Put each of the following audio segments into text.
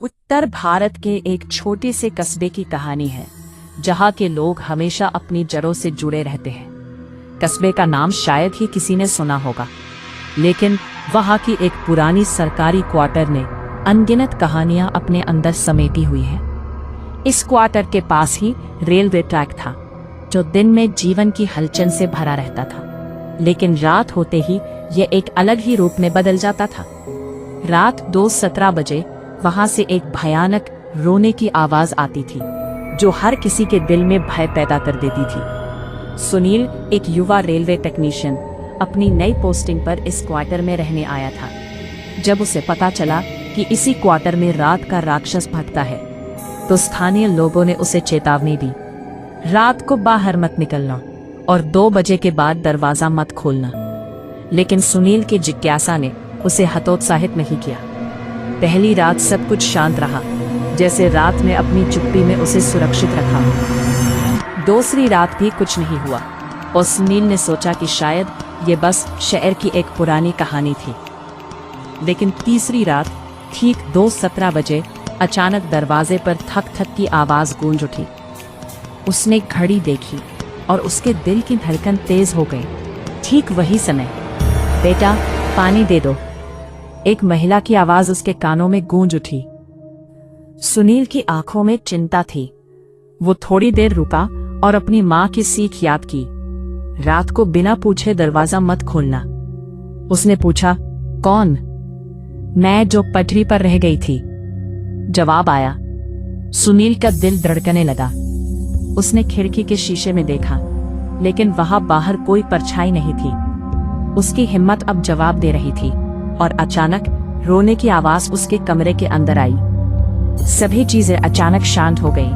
उत्तर भारत के एक छोटे से कस्बे की कहानी है जहाँ के लोग हमेशा अपनी जड़ों से जुड़े रहते हैं। कस्बे का नाम शायद ही किसी ने सुना होगा, लेकिन वहाँ की एक पुरानी सरकारी क्वार्टर ने अनगिनत कहानियां अपने अंदर समेटी हुई है। इस क्वार्टर के पास ही रेलवे ट्रैक था जो दिन में जीवन की हलचल से भरा रहता था, लेकिन रात होते ही यह एक अलग ही रूप में बदल जाता था। रात 2:17 बजे वहां से एक भयानक रोने की आवाज आती थी जो हर किसी के दिल में भय पैदा कर देती थी। सुनील, एक युवा रेलवे टेक्नीशियन, अपनी नई पोस्टिंग पर इस क्वार्टर में रहने आया था। जब उसे पता चला कि इसी क्वार्टर में रात का राक्षस भटकता है, तो स्थानीय लोगों ने उसे चेतावनी दी, रात को बाहर मत निकलना और 2 बजे के बाद दरवाजा मत खोलना। लेकिन सुनील की जिज्ञासा ने उसे हतोत्साहित नहीं किया। पहली रात सब कुछ शांत रहा, जैसे रात ने अपनी चुप्पी में उसे सुरक्षित रखा। दूसरी रात भी कुछ नहीं हुआ और सुनील ने सोचा कि शायद ये बस शहर की एक पुरानी कहानी थी। लेकिन तीसरी रात ठीक 2:17 बजे अचानक दरवाजे पर थक थक की आवाज गूंज उठी। उसने घड़ी देखी और उसके दिल की धड़कन तेज हो गई। ठीक वही समय, बेटा पानी दे दो, एक महिला की आवाज उसके कानों में गूंज उठी। सुनील की आंखों में चिंता थी। वो थोड़ी देर रुका और अपनी माँ की सीख याद की, रात को बिना पूछे दरवाजा मत खोलना। उसने पूछा, कौन? मैं जो पटरी पर रह गई थी, जवाब आया। सुनील का दिल धड़कने लगा। उसने खिड़की के शीशे में देखा, लेकिन वहां बाहर कोई परछाई नहीं थी। उसकी हिम्मत अब जवाब दे रही थी और अचानक रोने की आवाज उसके कमरे के अंदर आई। सभी चीजें अचानक शांत हो गई।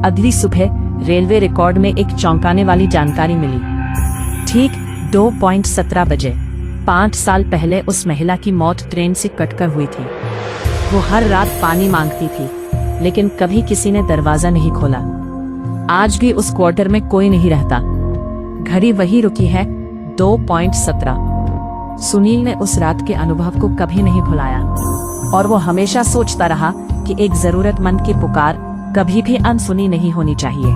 अगली सुबह रेलवे रिकॉर्ड में एक चौंकाने वाली जानकारी मिली। ठीक 2:17 बजे 5 साल पहले उस महिला की मौत ट्रेन से कटकर हुई थी। वो हर रात पानी मांगती थी, लेकिन कभी किसी ने दरवाजा नहीं खोला। आज भी उस क्वार्टर में कोई नहीं रहता। घड़ी वही रुकी है, 2:17। सुनील ने उस रात के अनुभव को कभी नहीं भुलाया और वो हमेशा सोचता रहा कि एक जरूरतमंद की पुकार कभी भी अनसुनी नहीं होनी चाहिए।